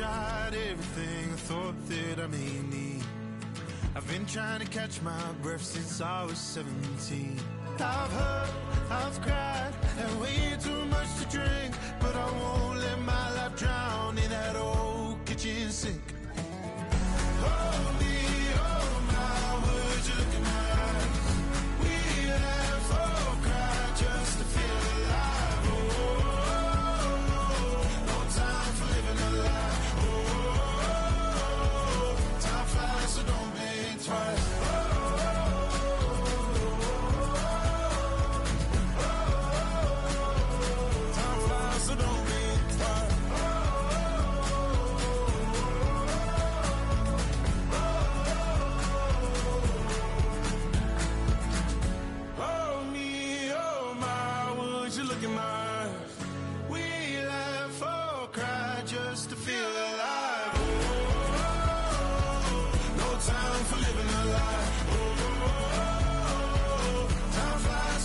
tried everything I thought that I may need. I've been trying to catch my breath since I was 17. I've hurt, I've cried, and way too much to drink, but I won't let my life drown in that old kitchen sink. Oh me, oh my, would you look in my eyes? We laugh, oh cry, just to feel alive. Oh, no time for living a lie. Oh, time flies,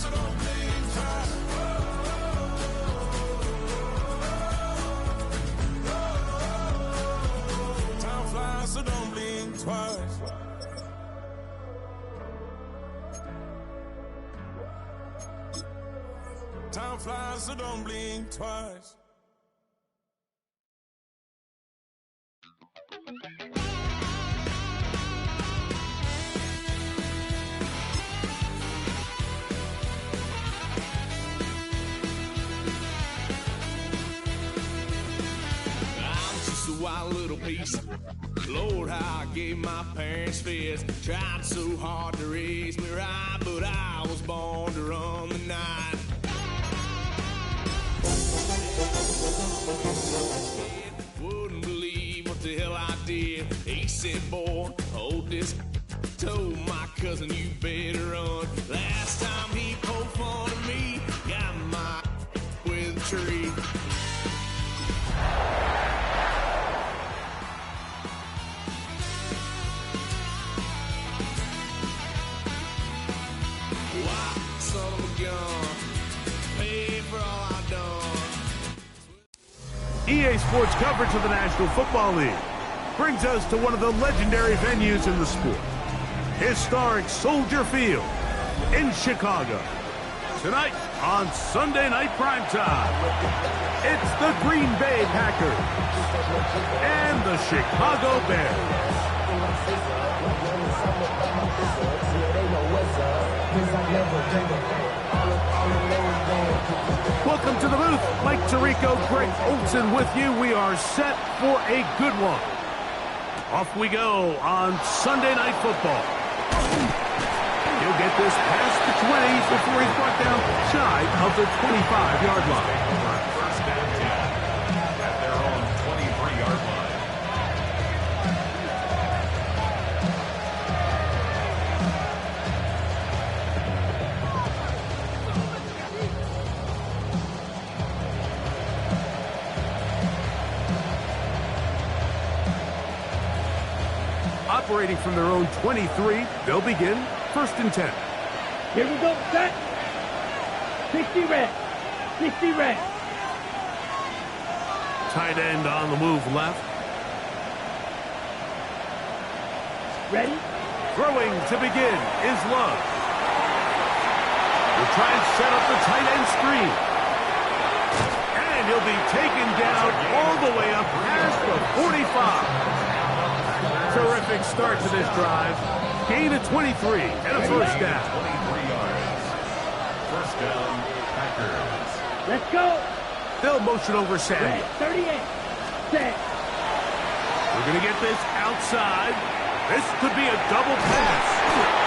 so don't blink twice. Time flies, so don't blink twice. I'm just a wild little piece. Lord, how I gave my parents fits. Tried so hard to raise me right, but I was born to run the night. Wouldn't believe what the hell I did. He said, boy, hold this. Told my cousin, you better run. Last time he poked fun of me, got my with a tree. Why, son of a gun, pay for all I done. EA Sports coverage of the National Football League brings us to one of the legendary venues in the sport, historic Soldier Field in Chicago. Tonight on Sunday Night Primetime, it's the Green Bay Packers and the Chicago Bears. Welcome to the booth. Mike Tirico, Greg Olson with you. We are set for a good one. Off we go on Sunday Night Football. He'll get this past the 20 before he's brought down shy of the 25-yard line. First and 10 at their own 23-yard line. Operating from their own 23, they'll begin first and 10. Here we go, set. 60 red. 60 red. Tight end on the move left. Ready? Throwing to begin is Love. Will try and set up the tight end screen. And he'll be taken down all the way up past the 45. Terrific start to this drive. Gain of 23 and a first down. 23 yards. First down, Packers. Let's go. They'll motion over Sammy. 38. Set. We're going to get this outside. This could be a double pass.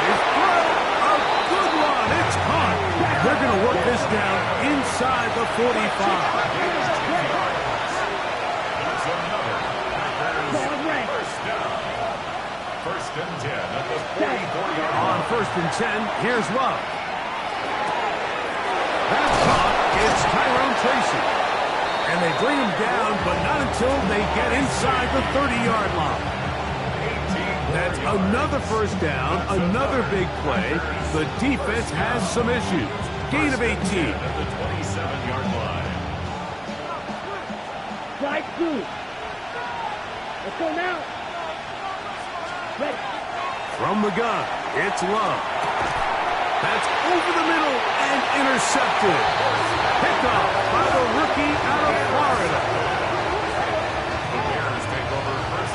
His throw, a good one. It's caught. They're going to work this down inside the 45. First and 10 at the 44-yard line. On first and 10, here's Love. That's caught. It's Tyrone Tracy. And they bring him down, but not until they get inside the 30-yard line. That's another first down, another big play. The defense has some issues. Gain of 18. At the 27-yard line. Strike two. Let's go now. Ready. From the gun, it's Love. That's over the middle and intercepted. Picked off by the rookie out of Florida.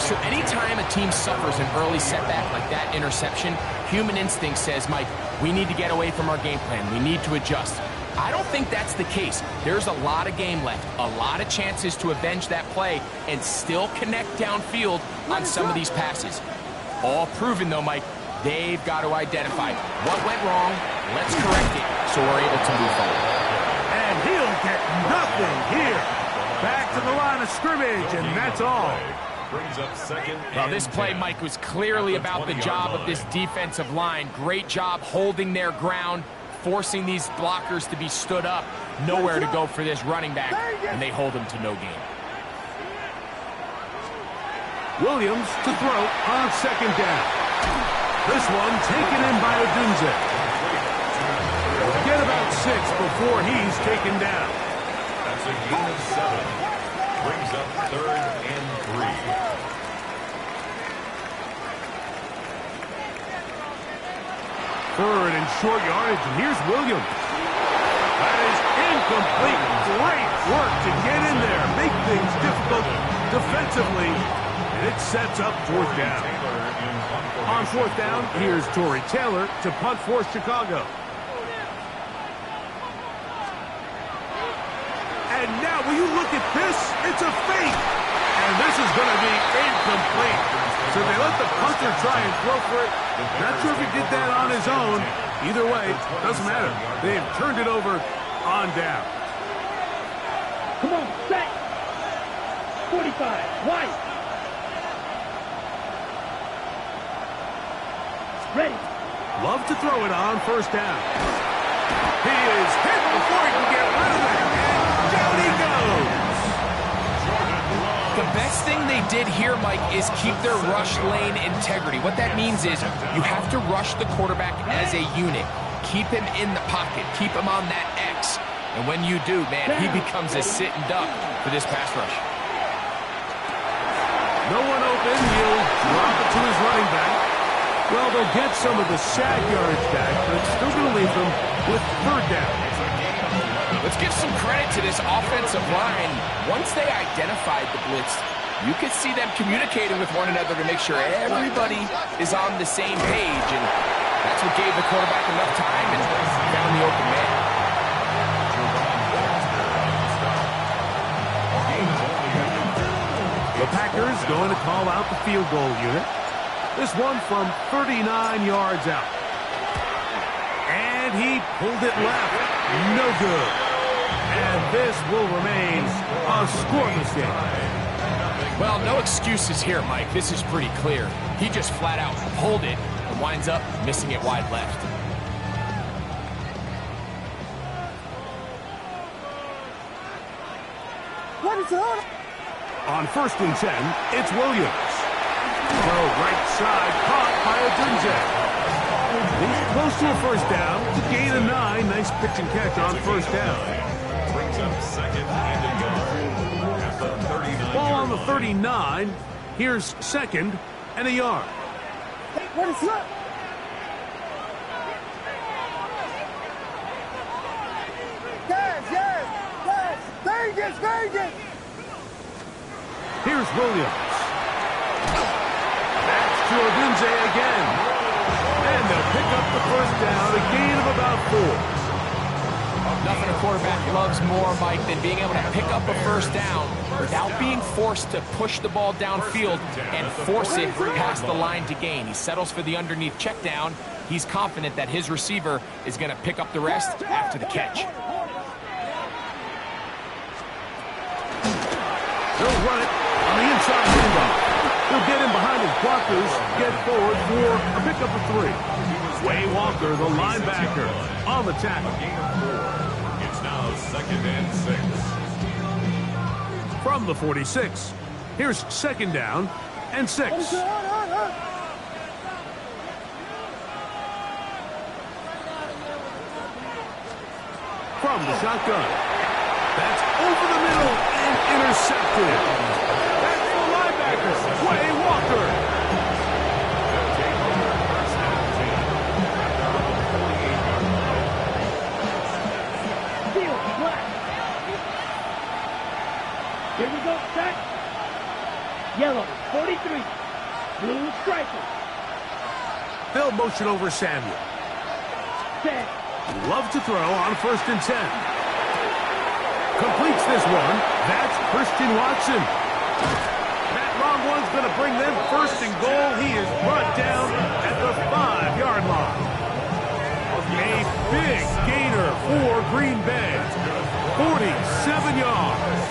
So anytime a team suffers an early setback like that interception, human instinct says, Mike, we need to get away from our game plan. We need to adjust. I don't think that's the case. There's a lot of game left, a lot of chances to avenge that play and still connect downfield on some of these passes. All proven, though, Mike, they've got to identify what went wrong, let's correct it so we're able to move forward. And he'll get nothing here. Back to the line of scrimmage, and that's all. Brings up second. Well, this play, Mike, was clearly about the job of this defensive line. Great job holding their ground, forcing these blockers to be stood up. Nowhere to go for this running back, and they hold him to no gain. Williams to throw on second down. This one taken in by Odunze. Get about 6 before he's taken down. That's a gain of 7. Brings up 3rd and 3. Third and short yardage, and here's Williams. That is incomplete. Great work to get in there, make things difficult defensively, and it sets up 4th down. On 4th down, here's Tory Taylor to punt for Chicago. And now, will you look at this? It's a fake. And this is going to be incomplete. So they let the punter try and throw for it. Not sure if he did that on his own. Either way, doesn't matter. They have turned it over on down. Come on, set. 45, white. Ready. Love to throw it on 1st down. He is hit before he can get rid of it. And down he goes. The best thing they did here, Mike, is keep their rush lane integrity. What that means is you have to rush the quarterback as a unit. Keep him in the pocket. Keep him on that X. And when you do, man, he becomes a sitting duck for this pass rush. No one open. He'll drop it to his running back. Well, they'll get some of the sack yardage back, but it's still going to leave them with 3rd down. Let's give some credit to this offensive line. Once they identified the blitz, you could see them communicating with one another to make sure everybody is on the same page, and that's what gave the quarterback enough time and found the open man. The Packers going to call out the field goal unit. This one from 39 yards out. And he pulled it left. No good. And this will remain a scoreless game. Well, no excuses here, Mike. This is pretty clear. He just flat out pulled it and winds up missing it wide left. What is on? On 1st and 10, it's Williams. Throw right side, caught by Odunze. He's close to a 1st down. To gain a 9. Nice pitch and catch on 1st down. Brings up 2nd and a yard. At the 39. Ball on the 39. Here's 2nd and a yard. What is up? Yes. Vegas. Here's Williams. That's to Odunze again. And they'll pick up the 1st down, a gain of about 4. Nothing a quarterback loves more, Mike, than being able to pick up a 1st down without being forced to push the ball downfield and force it past the line to gain. He settles for the underneath check down. He's confident that his receiver is going to pick up the rest after the catch. They'll run it on the inside handoff. He'll get in behind his blockers, get forward for a pickup of 3. Way Walker, the linebacker, on the tackle. It's now 2nd and 6. From the 46, here's 2nd down and 6. From the shotgun. That's over the middle and intercepted. That's the linebacker. Yellow, 43. Blue striker. They'll motion over Samuel. Set. Love to throw on 1st and 10. Completes this one. That's Christian Watson. That long one's going to bring them 1st and goal. He is brought down at the 5-yard line. A big gainer for Green Bay. 47 yards.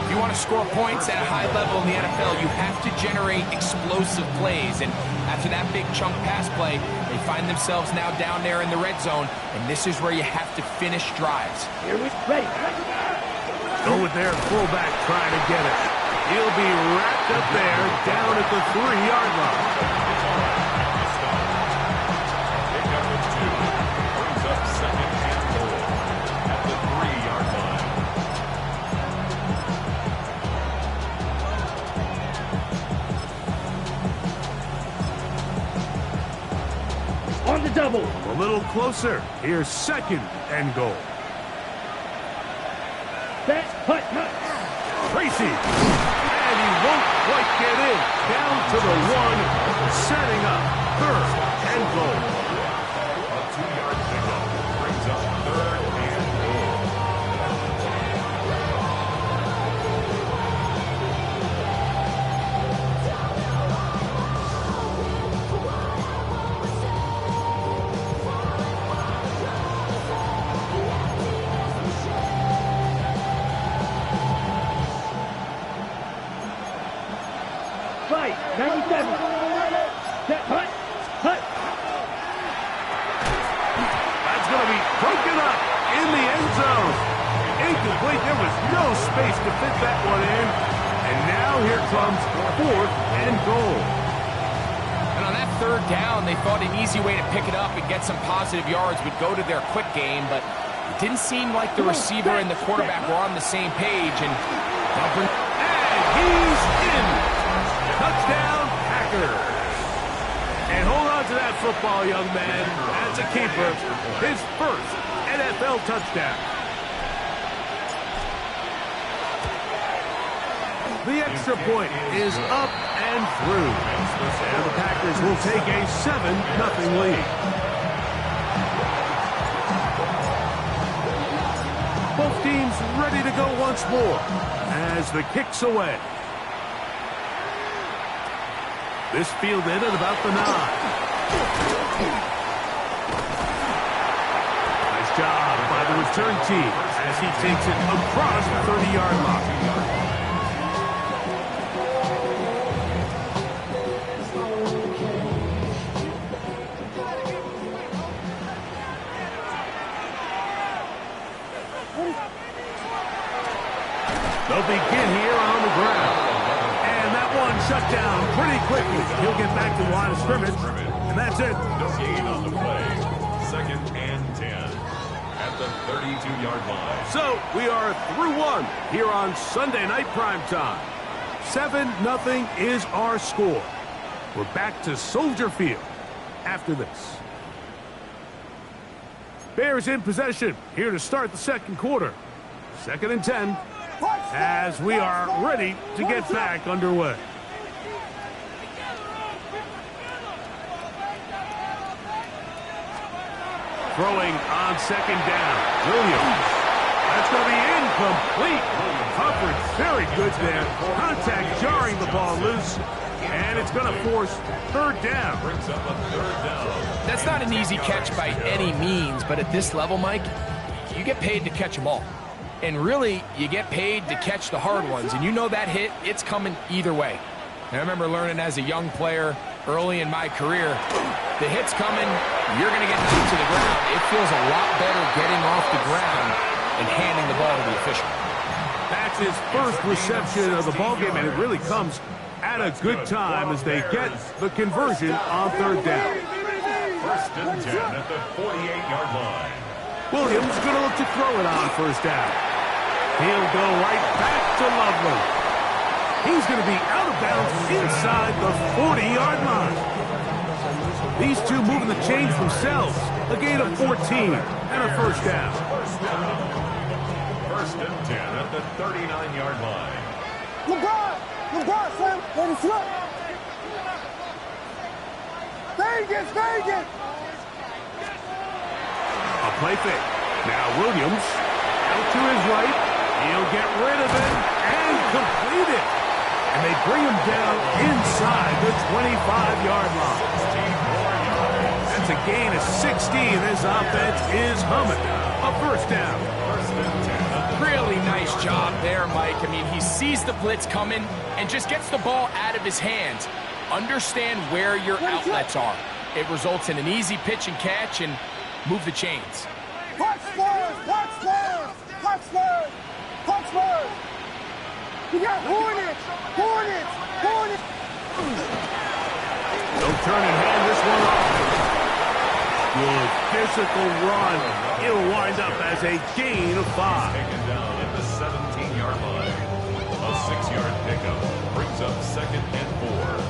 If you want to score points at a high level in the NFL, you have to generate explosive plays. And after that big chunk pass play, they find themselves now down there in the red zone. And this is where you have to finish drives. Here we ready. Go with their fullback trying to get it. He'll be wrapped up there down at the 3-yard line. Pickup of 2. Brings up 2nd and goal at the 3-yard line. On the double. A little closer. Here's 2nd and goal. Set. Hut. Hut. Tracy. And he won't quite get in. Down to the 1. Setting up 3rd and goal. A 2-yard pickup brings up 3rd and goal. Right. 97. Set. Hut. Hut. That's going to be broken up in the end zone. Incomplete. There was no space to fit that one in. And now here comes 4th and goal. And on that 3rd down, they thought an easy way to pick it up and get some positive yards would go to their quick game, but it didn't seem like the receiver and the quarterback were on the same page. And he's in. Touchdown, Packers. And hold on to that football, young man. That's a keeper. His first NFL touchdown. The extra point is up and through. And the Packers will take a 7-0 lead. Both teams ready to go once more as the kick's away. This fielded at about the 9. Nice job by the return team as he takes it across the 30-yard line. They'll begin here on the ground. Shut down pretty quickly. He'll get back to the line of scrimmage, and that's it. No gain on the play. 2nd and 10 at the 32-yard line. So we are through 1 here on Sunday Night Primetime. 7-0 is our score. We're back to Soldier Field after this. Bears in possession here to start the 2nd quarter. 2nd and 10 as we are ready to get back underway. Throwing on 2nd down. Williams. That's going to be incomplete. Coverage very good there. Contact jarring the ball loose. And it's going to force 3rd down. Brings up a 3rd down. That's not an easy catch by any means, but at this level, Mike, you get paid to catch them all. And really, you get paid to catch the hard ones. And you know that hit, it's coming either way. And I remember learning as a young player early in my career, the hit's coming, you're going to get knocked to the ground. It feels a lot better getting off the ground and handing the ball to the official. That's his first reception of the ballgame, and it really comes at a good time as they get the conversion on 3rd down. 1st and 10 at the 48-yard line. Williams going to look to throw it on 1st down. He'll go right back to Lovely. He's going to be out of bounds inside the 40-yard line. These two moving the chains themselves. A gain of 14 and a 1st down. 1st and 10 at the 39-yard line. LeBron! Vegas, Vegas! A play fake. Now Williams out to his right. He'll get rid of it and complete it. And they bring him down inside the 25-yard line. That's a gain of 16. This offense is humming. A first down. Really nice job there, Mike. I mean, he sees the blitz coming and just gets the ball out of his hands. Understand where your outlets are. It results in an easy pitch and catch and move the chains. We got Hornets! Don't turn and hand this one off. Good physical run. It'll wind up as a gain of 5. Taken down at the 17-yard line. A 6-yard pickup brings up 2nd and 4.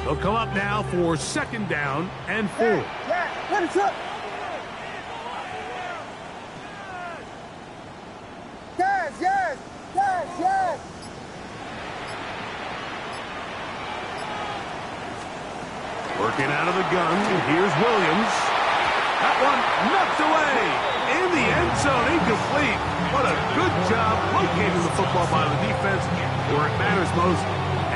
They'll come up now for 2nd down and 4. Let it up! Yes! Working out of the gun, here's Williams. That one knocked away. In the end zone, incomplete. What a good job locating the football by the defense where it matters most.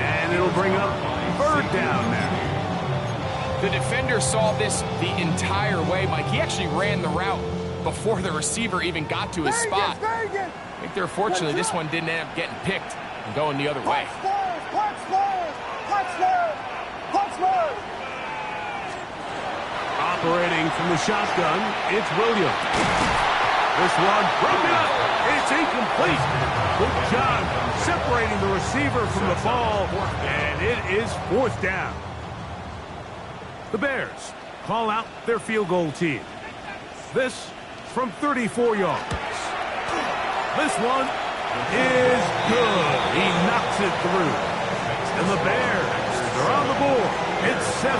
And it'll bring up 3rd down now. The defender saw this the entire way, Mike. He actually ran the route before the receiver even got to his spot. Vegas! I think they're fortunately this one didn't end up getting picked and going the other way. Operating from the shotgun, it's Williams. This one broken up. It's incomplete. Good job separating the receiver from the ball, and it is 4th down. The Bears call out their field goal team. This from 34 yards. This one is good. He knocks it through. And the Bears are on the board. It's 7-3.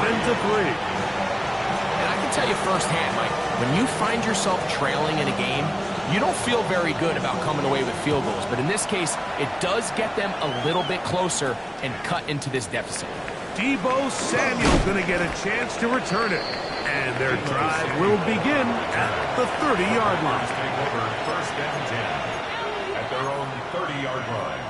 And I can tell you firsthand, Mike, when you find yourself trailing in a game, you don't feel very good about coming away with field goals. But in this case, it does get them a little bit closer and cut into this deficit. Deebo Samuel's going to get a chance to return it. And their drive will begin at the 30-yard line. Take over 1st and 10 at their own 30-yard line.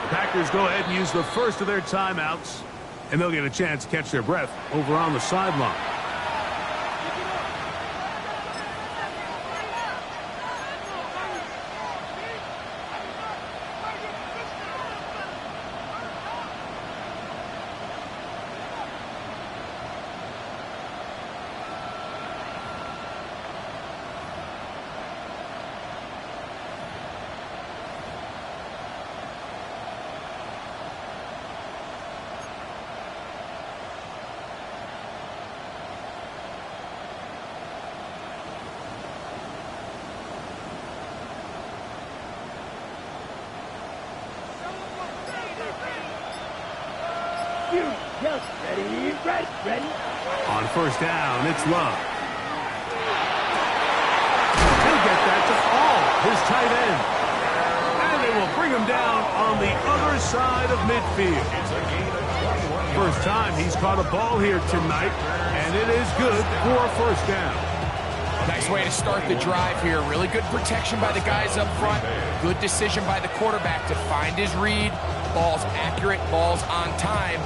Packers go ahead and use the first of their timeouts, and they'll get a chance to catch their breath over on the sideline. Just ready. On 1st down, it's Love. He'll get that to fall, his tight end. And they will bring him down on the other side of midfield. First time he's caught a ball here tonight, and it is good for a 1st down. Nice way to start the drive here. Really good protection by the guys up front. Good decision by the quarterback to find his read. Ball's accurate, ball's on time.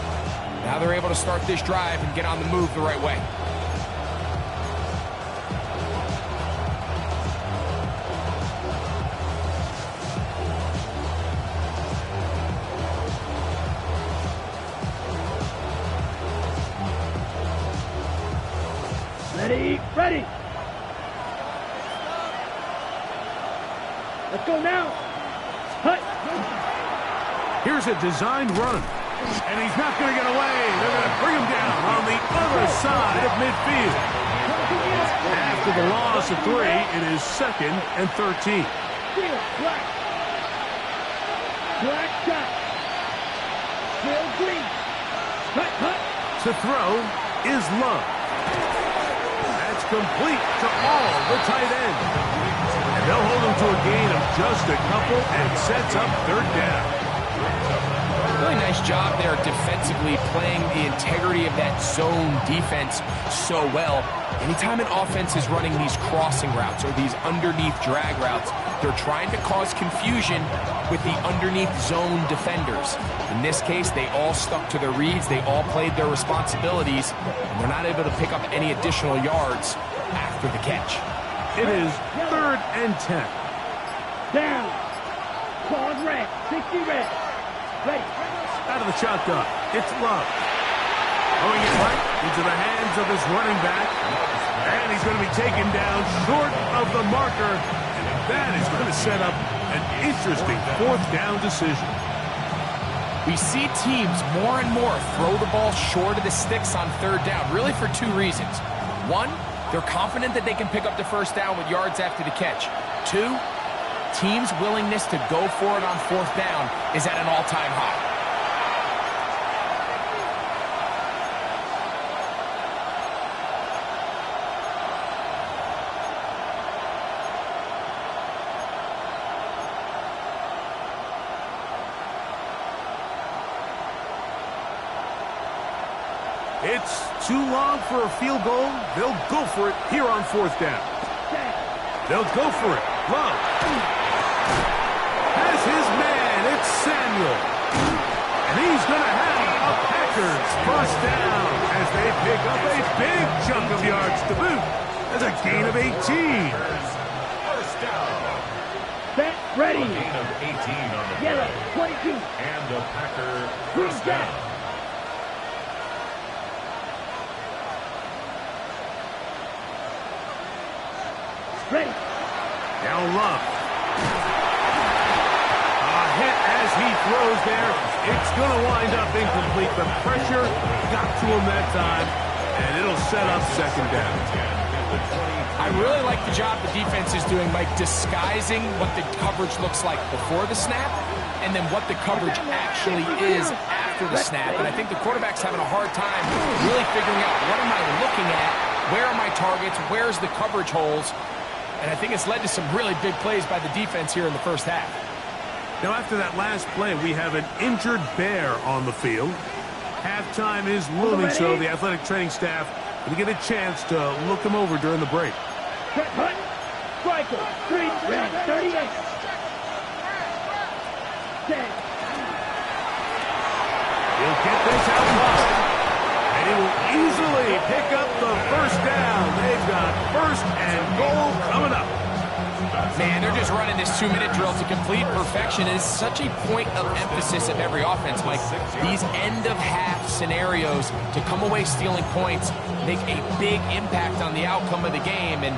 Now they're able to start this drive and get on the move the right way. Ready, ready. Let's go now. Hut. Here's a designed run. And he's not going to get away. They're going to bring him down on the other side of midfield. After the loss of 3, it is 2nd and 13. Black. Black shot. Still green. Hut, hut. To throw is Love. That's complete to all the tight end. And they'll hold him to a gain of just a couple and sets up 3rd down. Really nice job there defensively, playing the integrity of that zone defense so well. Anytime an offense is running these crossing routes or these underneath drag routes, they're trying to cause confusion with the underneath zone defenders. In this case, they all stuck to their reads, they all played their responsibilities, and they're not able to pick up any additional yards after the catch. It is 3rd and 10. Down. Pause red. 60 red. Ready. Out of the shotgun, it's Love. Going it right into the hands of his running back. And he's going to be taken down short of the marker. And that is going to set up an interesting 4th down decision. We see teams more and more throw the ball short of the sticks on 3rd down, really for 2 reasons. 1, they're confident that they can pick up the 1st down with yards after the catch. 2, teams' willingness to go for it on 4th down is at an all-time high. It's too long for a field goal. They'll go for it here on 4th down. They'll go for it. Love has his man. It's Samuel. And he's going to have a Packers 1st down as they pick up a big chunk of yards to boot. That's a gain of 18. 1st down. Set, ready. A gain of 18 on the Yellow, play. 22. And the Packer Green 1st down. down. Ready. Now Love. A hit as he throws there. It's going to wind up incomplete. The pressure got to him that time, and it'll set up 2nd down. I really like the job the defense is doing, Mike, disguising what the coverage looks like before the snap and then what the coverage actually is after the snap. And I think the quarterback's having a hard time really figuring out, what am I looking at? Where are my targets? Where's the coverage holes? And I think it's led to some really big plays by the defense here in the 1st half. Now, after that last play, we have an injured Bear on the field. Halftime is looming, so the athletic training staff will get a chance to look him over during the break. Set, hut. Striker. 3, red, 38. Set. He'll get this out wide. And he will easily pick up the 1st down. They've got 1st and goal coming up. Man, they're just running this 2-minute drill to complete perfection. It is such a point of emphasis of every offense, Mike. These end-of-half scenarios to come away stealing points make a big impact on the outcome of the game. And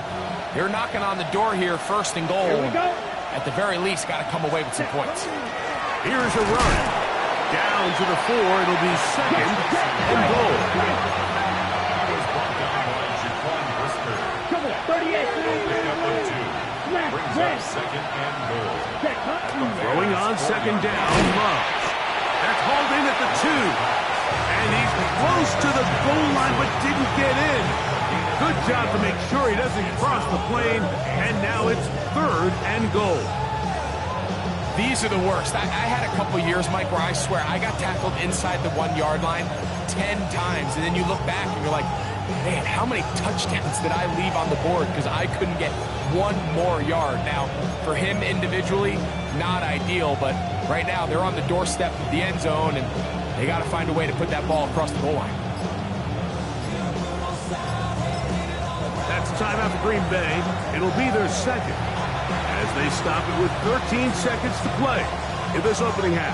they're knocking on the door here, 1st and goal. Here we go. At the very least, got to come away with some points. Here's a run. Down to the 4. It'll be 2nd and goal. Come on, 38. Pick up with 2. Brings up 2nd and goal. Set, hut. Throwing on 2nd down, Love. That's hauled in at the 2. And he's close to the goal line, but didn't get in. Good job to make sure he doesn't cross the plane. And now it's 3rd and goal. These are the worst. I had a couple years, Mike, where I swear I got tackled inside the 1-yard line 10 times. And then you look back and you're like, man, how many touchdowns did I leave on the board because I couldn't get 1 more yard? Now, for him individually, not ideal, but right now they're on the doorstep of the end zone, and they got to find a way to put that ball across the goal line. That's timeout for Green Bay. It'll be their 2nd as they stop it with 13 seconds to play in this opening half.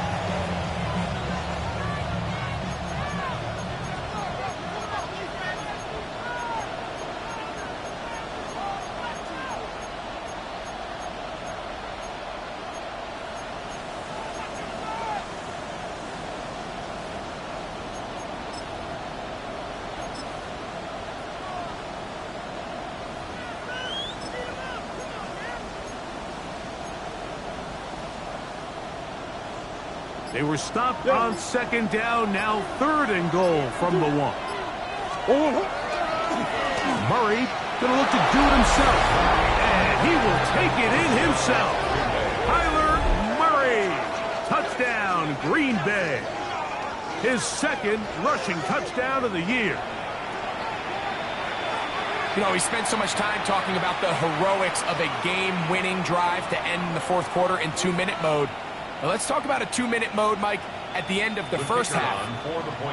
They were stopped on second down, now 3rd and goal from the 1. Murray going to look to do it himself, and he will take it in himself. Kyler Murray, touchdown, Green Bay. His 2nd rushing touchdown of the year. You know, we spent so much time talking about the heroics of a game-winning drive to end the 4th quarter in 2-minute mode. Now let's talk about a 2-minute mode, Mike, at the end of the first half.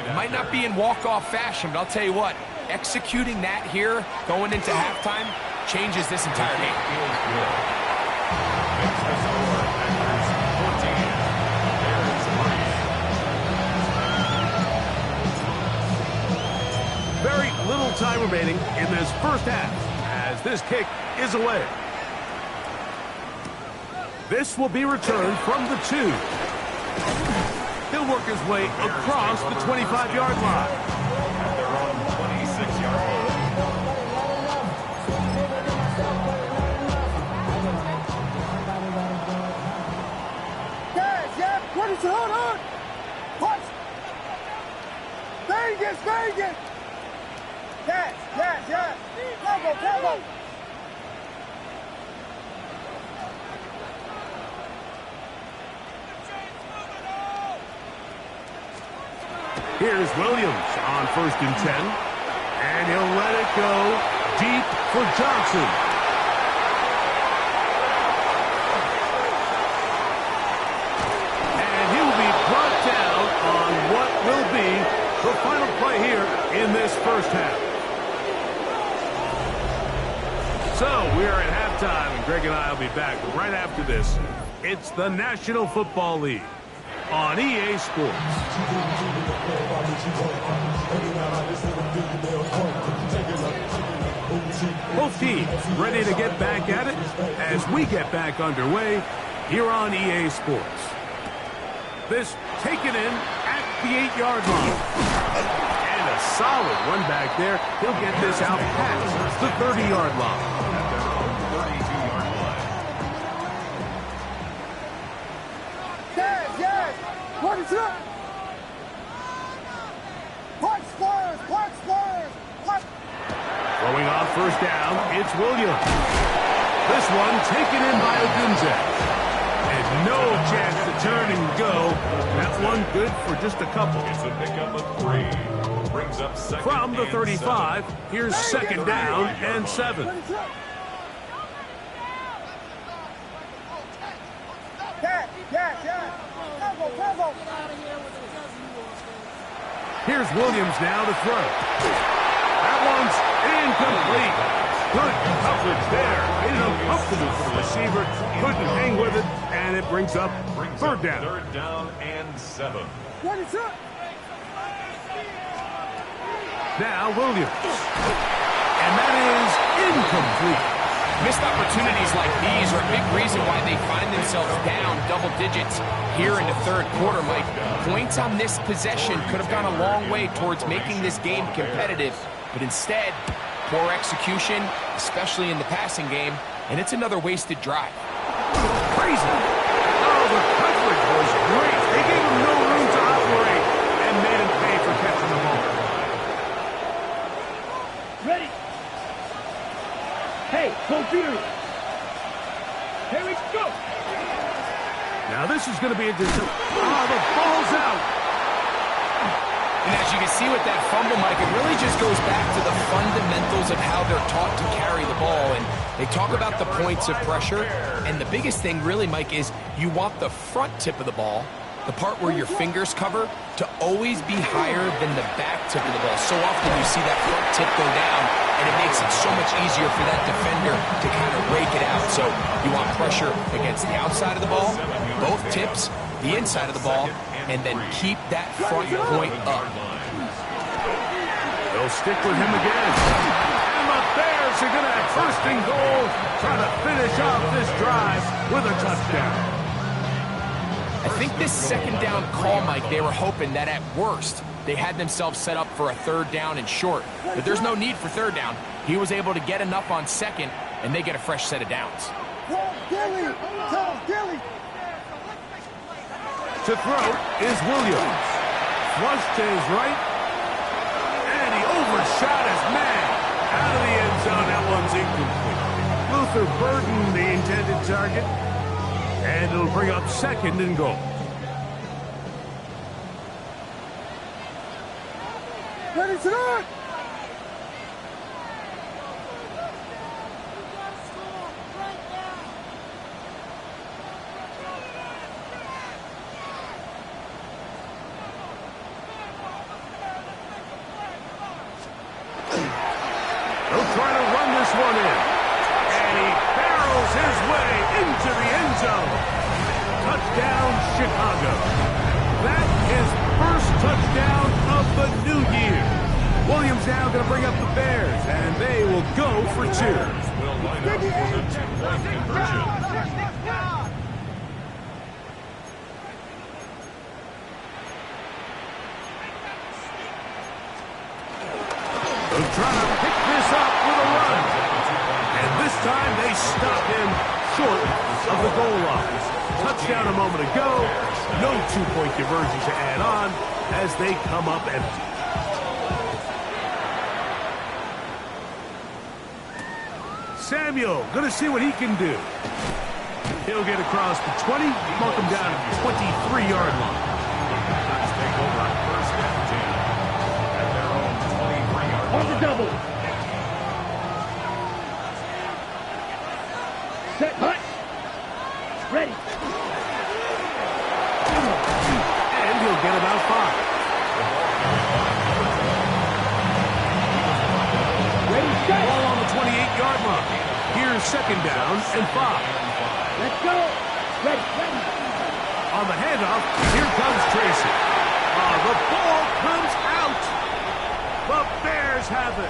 It might not be in walk-off fashion, but I'll tell you what, executing that here, going into halftime, changes this entire game. Very little time remaining in this first half as this kick is away. This will be returned from the 2. He'll work his way across the 25-yard line. At their own 26-yard line. Yes, what is it? Hold on. Punch. Vegas. Yes. Combo. Here's Williams on 1st and 10. And he'll let it go deep for Johnson. And he'll be brought down on what will be the final play here in this first half. So we are at halftime, and Greg and I will be back right after this. It's the National Football League on EA Sports. Both teams ready to get back at it as we get back underway here on EA Sports. This taken in at the 8-yard line. And a solid run back there. He'll get this out past the 30-yard line. What is up? Punch squares. Throwing on 1st down, it's Williams. This one taken in by Odunze. And no chance to turn and go. That one good for just a couple. It's a pickup of 3. Brings up 2nd From the 35, here's 2nd down and 7. Yes. Combo. Here's Williams now to throw. That one's incomplete. Good coverage there. Made it uncomfortable for the receiver. Couldn't hang with it, and it brings up 3rd down. 3rd down and 7. What is up? Now Williams. And that is incomplete. Missed opportunities like these are a big reason why they find themselves down double digits here in the 3rd quarter, Mike. Points on this possession could have gone a long way towards making this game competitive, but instead, poor execution, especially in the passing game, and it's another wasted drive. Crazy. Oh, the coverage was great. They gave him no room to operate and made him pay for catching the ball. Ready. Hey, go period. Here we go. Now this is going to be a the ball's out. And as you can see with that fumble, Mike, it really just goes back to the fundamentals of how they're taught to carry the ball. And they talk about the points of pressure. And the biggest thing really, Mike, is you want the front tip of the ball, the part where your fingers cover, to always be higher than the back tip of the ball. So often you see that front tip go down, and it makes it so much easier for that defender to kind of rake it out. So you want pressure against the outside of the ball, both tips, the inside of the ball, and then keep that front point up. They'll stick with him again. And the Bears are going to have 1st and goal, trying to finish off this drive with a touchdown. I think this 2nd down call, Mike, they were hoping that at worst they had themselves set up for a 3rd down and short. But there's no need for 3rd down. He was able to get enough on 2nd, and they get a fresh set of downs. Tom Gilly. To throw is Williams. Flush to his right. And he overshot his man. Out of the end zone, that one's incomplete. Luther burdened the intended target. And it'll bring up 2nd and goal. Ready to run! They'll try to run this one in. And he barrels his way into the end zone. Touchdown, Chicago. That is first touchdown of the new year. Williams now going to bring up the Bears, and they will go for 2. Will line up for the 2-point conversion. They'll try to pick this up with a run. And this time they stop him short of the goal line. Touchdown a moment ago. No 2-point conversion to add on as they come up empty. Samuel going to see what he can do. He'll get across the 20, mark him down at the 23-yard line. Let's take over on 1st and 10 at their own 23-yard On the line. double. Set, hut. Ready. And he'll get about 5. Ready, set. Ball on the 28-yard line. Here's 2nd down and 5. Let's go. Ready, ready. On the handoff, here comes Tracy. The ball comes out. The Bears have it.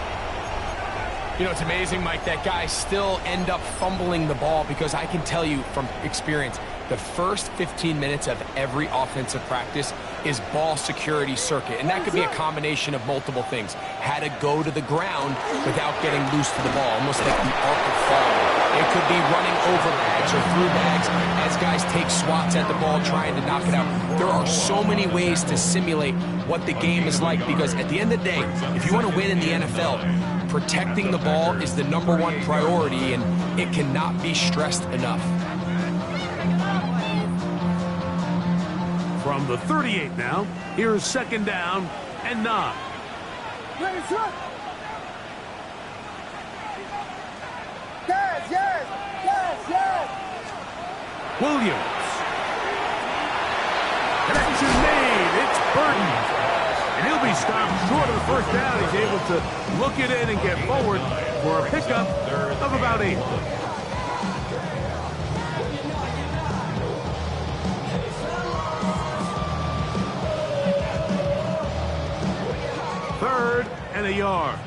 You know, it's amazing, Mike, that guys still end up fumbling the ball because I can tell you from experience, the first 15 minutes of every offensive practice is ball security circuit. And that could be a combination of multiple things. How to go to the ground without getting loose to the ball, almost like the arc of falling. It could be running over bags or through bags as guys take swats at the ball trying to knock it out. There are so many ways to simulate what the game is like because at the end of the day, if you want to win in the NFL, protecting the ball is the #1 priority, and it cannot be stressed enough. From the 38 now, here's 2nd down and 9. Ready to run! Yes, yes, yes, yes! Williams. Connection made. It's Burton. And he'll be stopped short of the 1st down. He's able to look it in and get forward for a pickup of about 8. Third and a yard.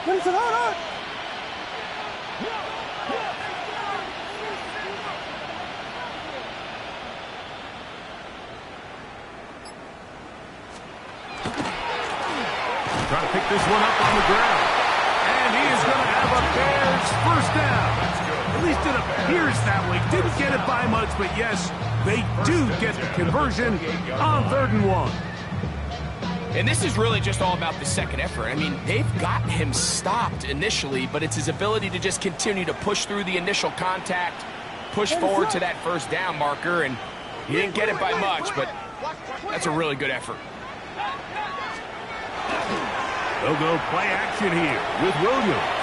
Ready to run! Trying to pick this one up on the ground. And he is going to have a Bears 1st down. At least it appears that way. Didn't get it by much, but yes, they do get the conversion on 3rd and 1. And this is really just all about the second effort. I mean, they've got him stopped initially, but it's his ability to just continue to push through the initial contact, push forward to that 1st down marker, and he didn't get it by much, but that's a really good effort. They'll go play action here with Williams.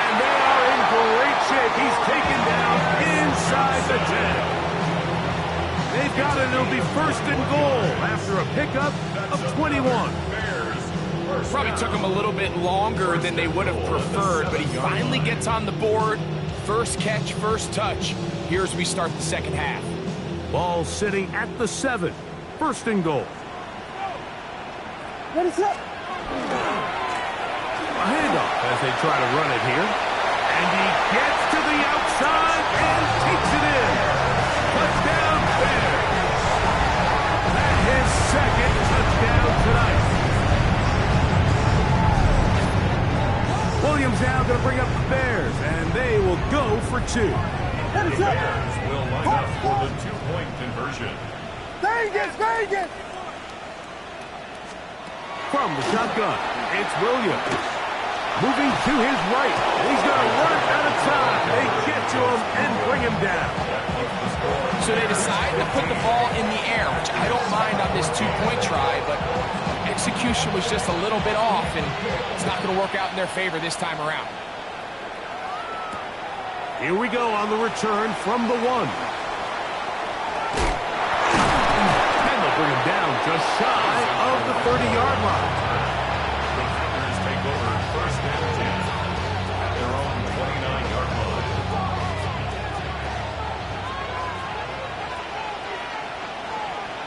And they are in great shape. He's taken down inside the 10. They've got it. It'll be 1st and goal after a pickup of 21. Probably took him a little bit longer than they would have preferred, but he finally gets on the board. First catch, first touch. Here as we start the second half. Ball sitting at the 7. 1st and goal. Ready to run! A handoff as they try to run it here. And he gets to the outside and takes it in. Touchdown, Bears. That's his 2nd touchdown tonight. Williams now going to bring up the Bears, and they will go for two. The Bears will line up for the two-point conversion. Vegas, Vegas! From the shotgun, it's Williams. Moving to his right. He's going to run out of time. They get to him and bring him down. So they decide to put the ball in the air, which I don't mind on this two-point try, but execution was just a little bit off, and it's not going to work out in their favor this time around. Here we go on the return from the one. And they'll bring him down just shy of the 30-yard line. The Packers take over first and 10 at their own 29-yard line.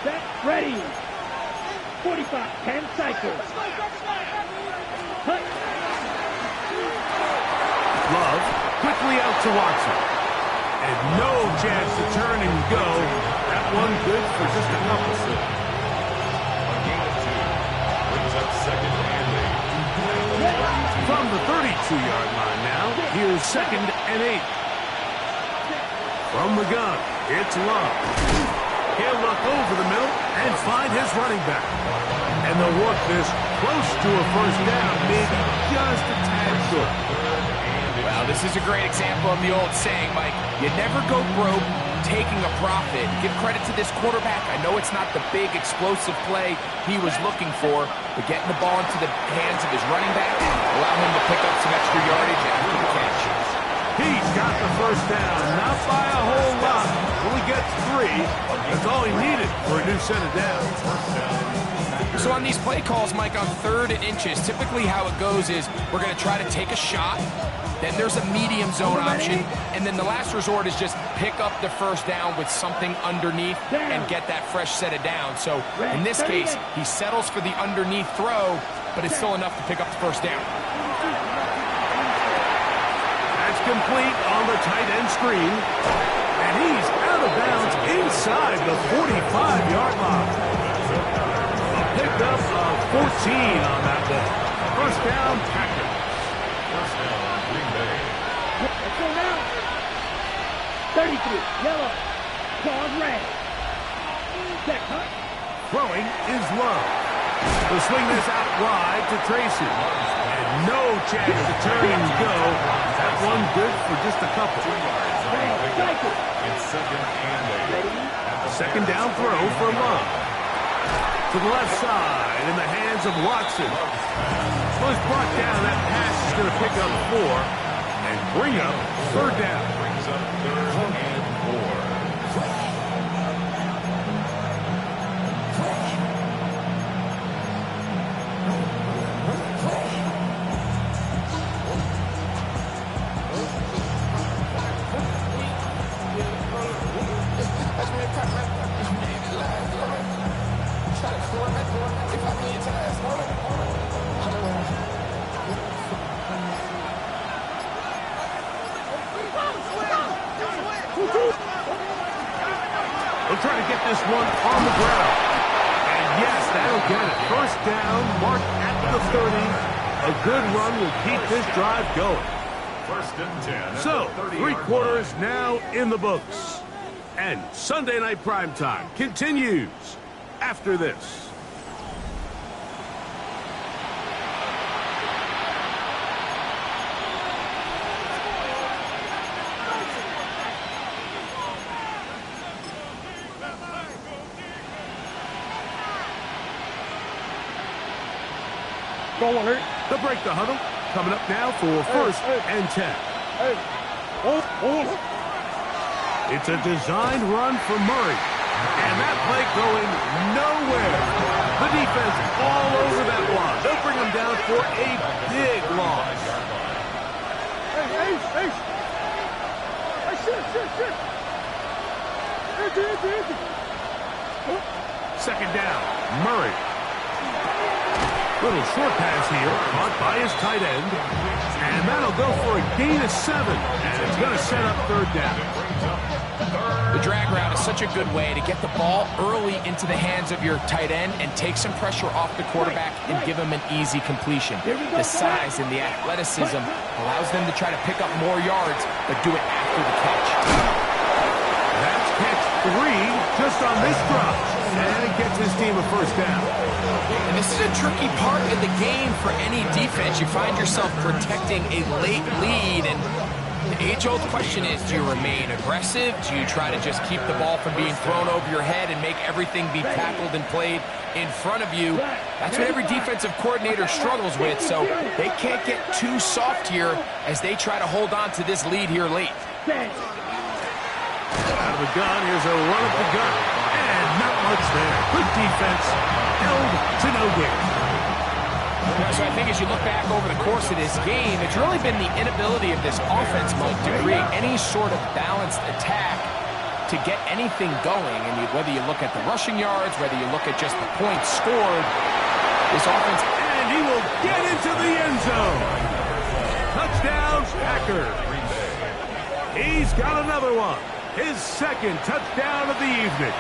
Set, ready. 45, 10 cycles. Cut. Love quickly out to Watson. And no chance to turn and go. That one good for just a couple. A gain of 2 brings up second and 8. From the 32-yard line now, here's second and 8. From the gun, it's Love. He'll look over the middle and find his running back. And they'll work this close to a first down, maybe just a tad short. Well, this is a great example of the old saying, Mike, you never go broke taking a profit. Give credit to this quarterback. I know it's not the big explosive play he was looking for, but getting the ball into the hands of his running back allow him to pick up some extra yardage after the catch. He's got the first down, not by a whole lot. Only gets 3. That's all he needed for a new set of downs. So on these play calls, Mike, on 3rd and inches, typically how it goes is we're going to try to take a shot, then there's a medium zone option, and then the last resort is just pick up the first down with something underneath and get that fresh set of downs. So in this case, he settles for the underneath throw, but it's still enough to pick up the first down. That's complete on the tight end screen. And he's out of bounds inside the 45-yard line. A pickup of 14 on that ball. First down, Packers. First down, Green Bay. Let's go now. 33, yellow. Claws red. Check, huh? Throwing is Love. They'll swing this out wide to Tracy. And no chance to turn and go. That one good for just a couple. 2 yards on the pickup. It's second and 8. Second down throw for Love. To the left side in the hands of Watson. Was brought down. That pass is going to pick up 4 and bring up third down. Brings up third and 4. They'll try to get this one on the ground. And yes, that'll get it. First down, marked at the 30. A good run will keep this drive going. First and 10. So, 3 quarters now in the books. And Sunday Night Primetime continues after this. Go alert. They'll break the huddle. Coming up now for first and 10. It's a designed run for Murray. And that play going nowhere. The defense all over that one. They'll bring him down for a big loss. Second down, Murray. Little short pass here, caught by his tight end. And that'll go for a gain of 7. And it's going to set up third down. The drag route is such a good way to get the ball early into the hands of your tight end and take some pressure off the quarterback and give him an easy completion. The size and the athleticism allows them to try to pick up more yards, but do it after the catch. That's catch 3 just on this drop. And it gets his team a first down. And this is a tricky part of the game for any defense. You find yourself protecting a late lead, and the age-old question is, do you remain aggressive? Do you try to just keep the ball from being thrown over your head and make everything be tackled and played in front of you? That's what every defensive coordinator struggles with, so they can't get too soft here as they try to hold on to this lead here late. Out of the gun, here's a run up the gun. And not much there. Good defense, held to no gain. So I think as you look back over the course of this game, it's really been the inability of this offense, Mike, to create any sort of balanced attack to get anything going. And whether you look at the rushing yards, whether you look at just the points scored, this offense... And he will get into the end zone. Touchdown, Packers. He's got another one. His second touchdown of the evening.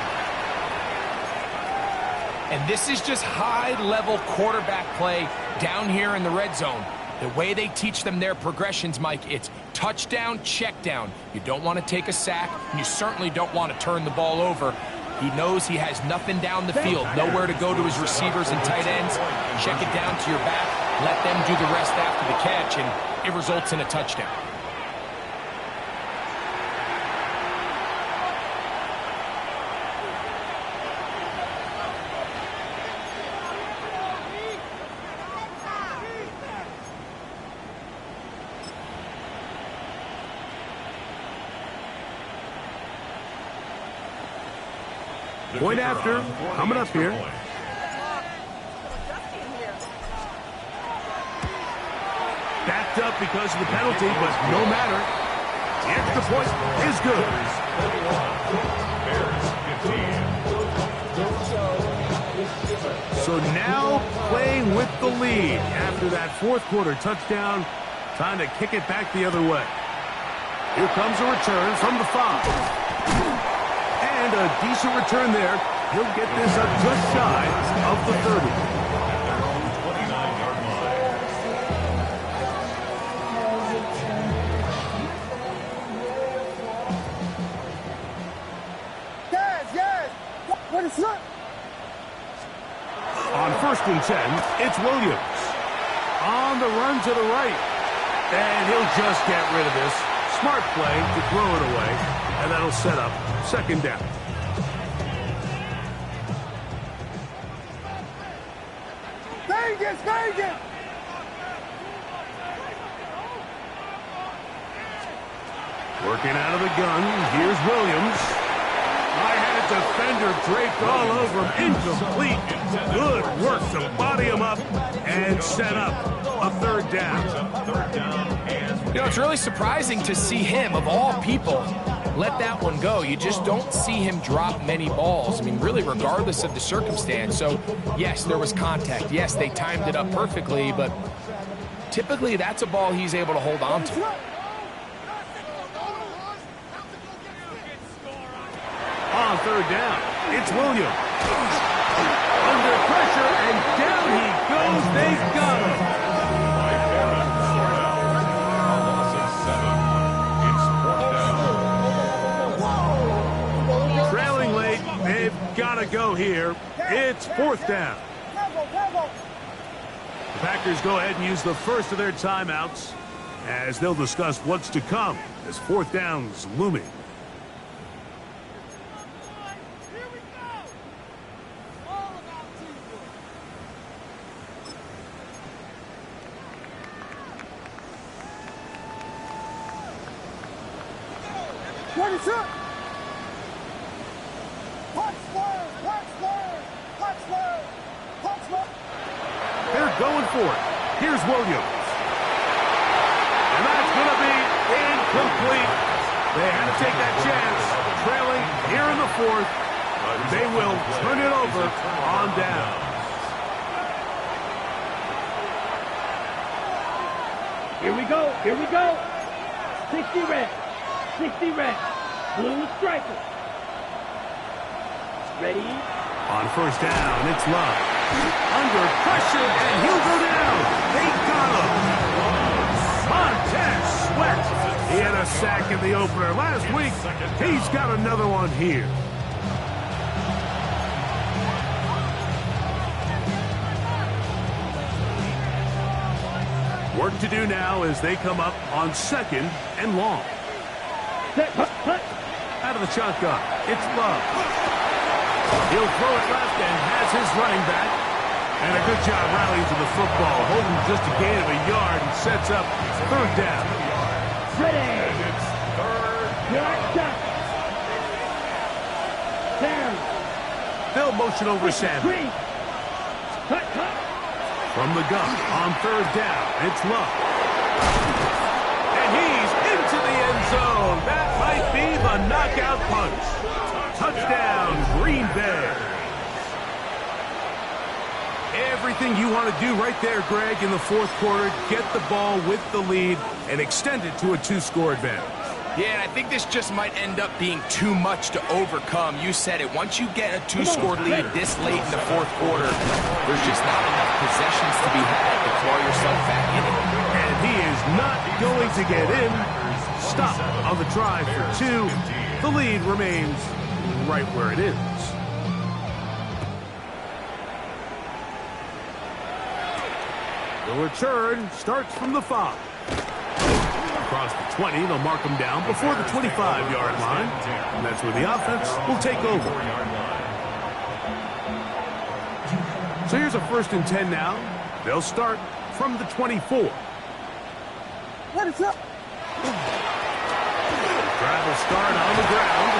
And this is just high-level quarterback play down here in the red zone. The way they teach them their progressions, Mike, it's touchdown, check down. You don't want to take a sack, and you certainly don't want to turn the ball over. He knows he has nothing down the field, nowhere to go to his receivers and tight ends. Check it down to your back, let them do the rest after the catch, and it results in a touchdown. Point after, coming up here. Backed up because of the penalty, but no matter. The extra point is good. So now playing with the lead after that fourth quarter touchdown. Time to kick it back the other way. Here comes a return from the 5. And a decent return there. He'll get this up just shy of the 30. 29-yard line. Yes. What is that? On 1st and 10, it's Williams. On the run to the right. And he'll just get rid of this. Smart play to throw it away. And that'll set up second down. Vegas! Working out of the gun, here's Williams. I had a defender draped all over him, incomplete. Good work to body him up and set up a third down. You know, it's really surprising to see him, of all people, let that one go. You just don't see him drop many balls. I mean, really, regardless of the circumstance. So, yes, there was contact. Yes, they timed it up perfectly, but typically that's a ball he's able to hold on to. On third down, it's Williams. Under pressure, and down he goes. They've got him. Trailing late, they've got to go here. It's 4th down. The Packers go ahead and use the first of their timeouts as they'll discuss what's to come as 4th down's looming. What is up? They're going for it. Here's Williams. And that's going to be incomplete. They had to take that chance. Trailing here in the 4th. They will turn it over on down. Here we go. Here we go. 60 red. 60 red. Blue striker. Ready? On first down, it's Love. Under pressure, and he'll go down. They got him. Montez Sweat. He had a sack in the opener last week. He's got another one here. Work to do now as they come up on second and long. Out of the shotgun, it's Love. He'll throw it left and has his running back. And a good job rallying to the football, holding just a gain of a yard and sets up third down. Ready. It's third Shot. Sam. They'll motion over Sam. Cut. From the gun on third down, it's Love. And he's into the end zone. That might be the knockout punch. Touchdown, Green Bay. Everything you want to do right there, Greg, in the fourth quarter, get the ball with the lead and extend it to a two-score advantage. Yeah, and I think this just might end up being too much to overcome. You said it. Once you get a two-score lead this late in the fourth quarter, there's just not enough possessions to be had to claw yourself back in it. And he is not going to get in. Stop on the try for two. The lead remains right where it is. The return starts from the 5. Across the 20, they'll mark him down before the 25-yard line. And that's where the offense will take over. So here's a 1st and 10 now. They'll start from the 24. What is up? Drive will start on the ground.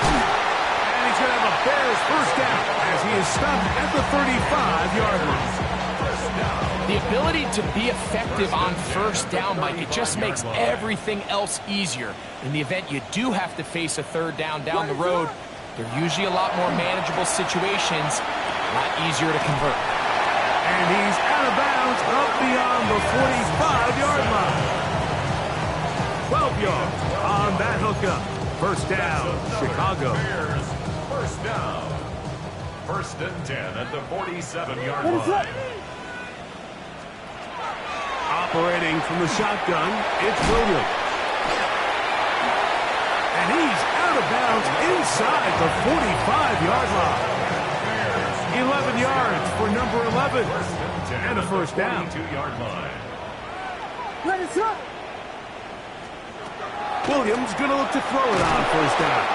And he's going to have a Bears first down as he is stopped at the 35-yard line. The ability to be effective on first down, Mike, it just makes everything else easier. In the event you do have to face a third down the road, they're usually a lot more manageable situations, a lot easier to convert. And he's out of bounds up beyond the 45-yard line. 12 yards on that hookup. First down, Chicago. Bears, first down. 1st and 10 at the 47-yard line. Operating from the shotgun, it's Williams. And he's out of bounds inside the 45-yard line. 11 yards for number 11. And a first down. 22-yard line. What is up? Williams going to look to throw it on first down.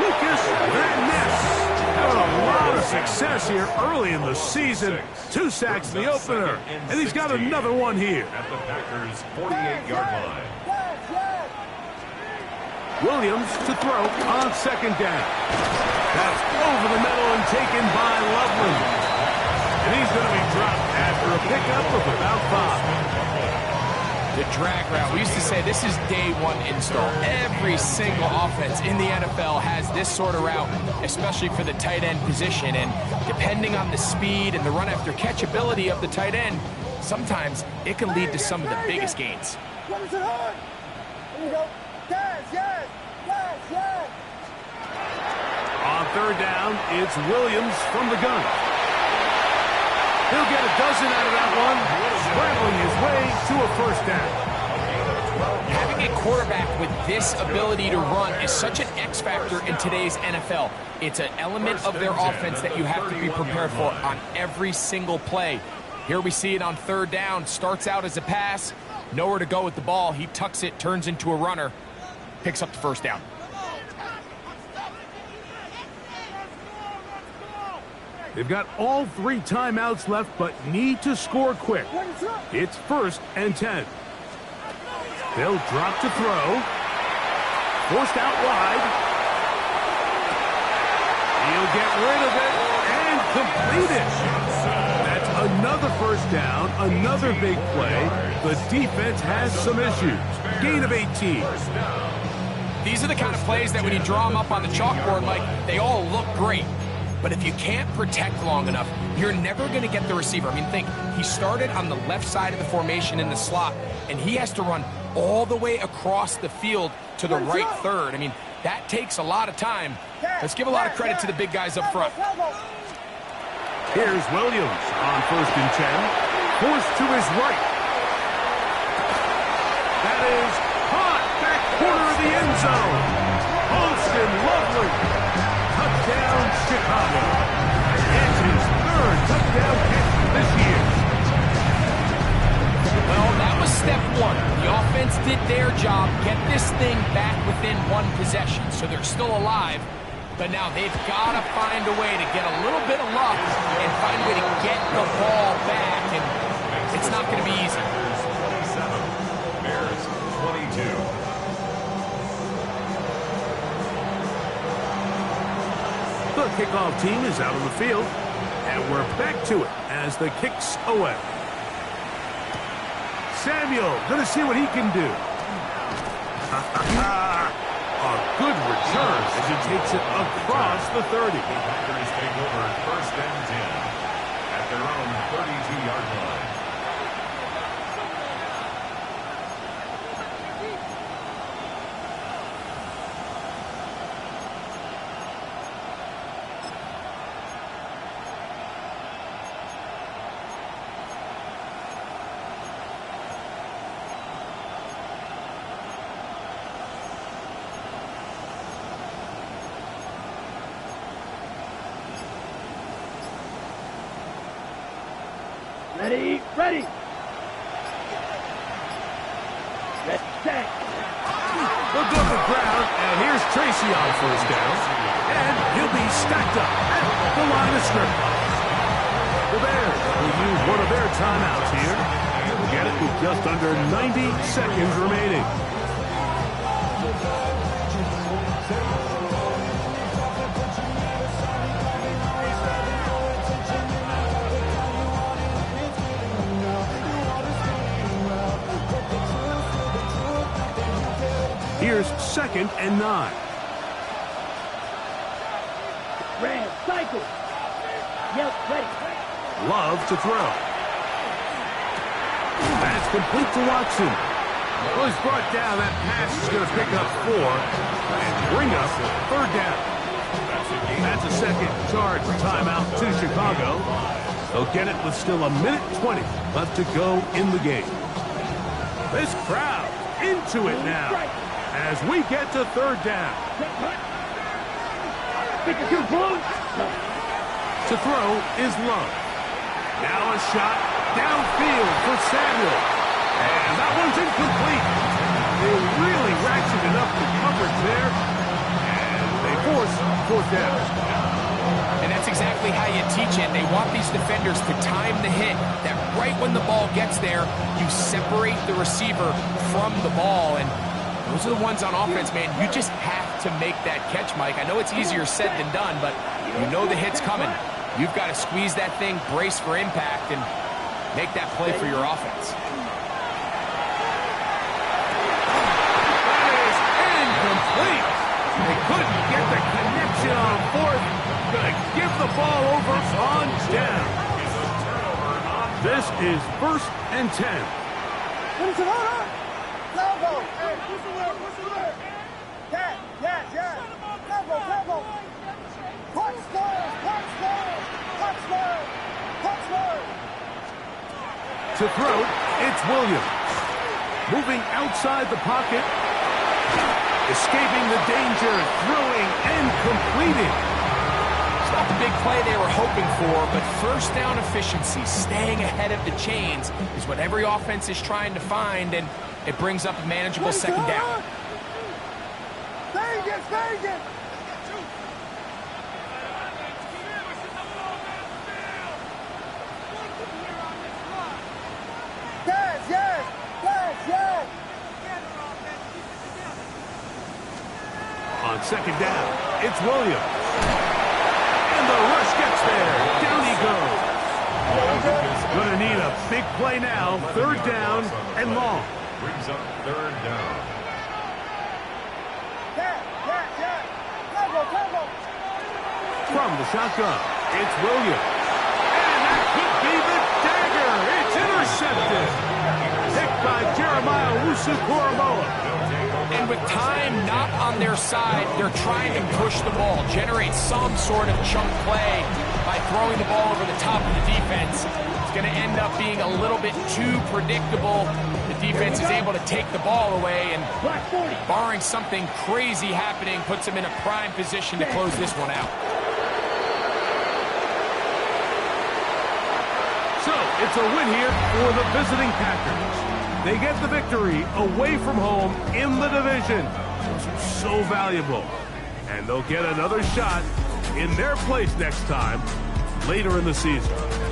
Lucas Van Ness having a lot of success here early in the season. 2 sacks in the opener, and he's got another one here. At the Packers' 48-yard line. Williams to throw on second down. That's over the middle and taken by Loveland. And he's going to be dropped after a pickup of about 5. The drag route. We used to say this is day one install. Every single offense in the NFL has this sort of route, especially for the tight end position. And depending on the speed and the run after catch ability of the tight end, sometimes it can lead to some of the biggest gains. What is it on? Here we go. Yes. On third down, it's Williams from the gun. He'll get a dozen out of that one, scrambling his way to a first down. Having a quarterback with this ability to run is such an X factor in today's NFL. It's an element of their offense that you have to be prepared for on every single play. Here we see it on third down. Starts out as a pass, nowhere to go with the ball. He tucks it, turns into a runner, picks up the first down. They've got all 3 timeouts left, but need to score quick. It's 1st and 10. They'll drop to throw. Forced out wide. He'll get rid of it and complete it. That's another first down, another big play. The defense has some issues. Gain of 18. These are the kind of plays that when you draw them up on the chalkboard, Mike, they all look great. But if you can't protect long enough, you're never going to get the receiver. I mean, think, he started on the left side of the formation in the slot, and he has to run all the way across the field to the right third. I mean, that takes a lot of time. Let's give a lot of credit to the big guys up front. Here's Williams on 1st and 10. Forced to his right. That is caught back corner of the end zone. Austin Lovely. Touchdown, Chicago. It's his 3rd touchdown catch this year. Well, that was step 1. The offense did their job, get this thing back within 1 possession, so they're still alive. But now they've got to find a way to get a little bit of luck and find a way to get the ball back, and it's not going to be easy. Bears 22. The kickoff team is out on the field, and we're back to it as the kick's away. Samuel, going to see what he can do. A good return as he takes it across the 30. The Packers take over 1st and 10 at their own 32-yard line. Ready, ready. Let's set. They'll go to the ground, and here's Tracy on 1st down. And he'll be stacked up at the line of scrimmage. The Bears will use one of their timeouts here. We'll get it with just under 90 seconds remaining. Here's 2nd and 9. Ram, cycle. Yep, ready. Love to throw. That's complete to Watson. Well, he's brought down. That pass is going to pick up 4 and bring up 3rd down. That's a 2nd charge timeout to Chicago. They'll get it with still 1:20 left to go in the game. This crowd into it now as we get to 3rd down. 52 blue. To throw is Love. Now a shot downfield for Samuel. And that one's incomplete. They really ratcheted up the coverage there. And they force 4th down. And that's exactly how you teach it. They want these defenders to time the hit, that right when the ball gets there, you separate the receiver from the ball. And those are the ones on offense, man. You just have to make that catch, Mike. I know it's easier said than done, but you know the hit's coming. You've got to squeeze that thing, brace for impact, and make that play for your offense. That is incomplete. They couldn't get the connection on 4th. Gonna give the ball over on down. This is 1st and 10. What's the order? Combo. Hey, what's the word? What's the word? Cat, yeah. Combo. Punch. To throw, it's Williams. Moving outside the pocket. Escaping the danger, throwing and completing. It's not the big play they were hoping for, but 1st down efficiency, staying ahead of the chains, is what every offense is trying to find, and it brings up a manageable 2nd down. Vegas. Yes. On 2nd down, it's Williams. And the rush gets there. Down he goes. Going to need a big play now. 3rd down and long. Brings up 3rd down. Yeah. Combo. From the shotgun, it's Williams. And that could be the dagger. It's intercepted. Picked by Jeremiah Wusu-Koramoah. And with time not on their side, they're trying to push the ball, generate some sort of chunk play by throwing the ball over the top of the defense. It's going to end up being a little bit too predictable. The defense is able to take the ball away, and barring something crazy happening, puts them in a prime position to close this one out. So, it's a win here for the visiting Packers. They get the victory away from home in the division. So valuable. And they'll get another shot in their place next time later in the season.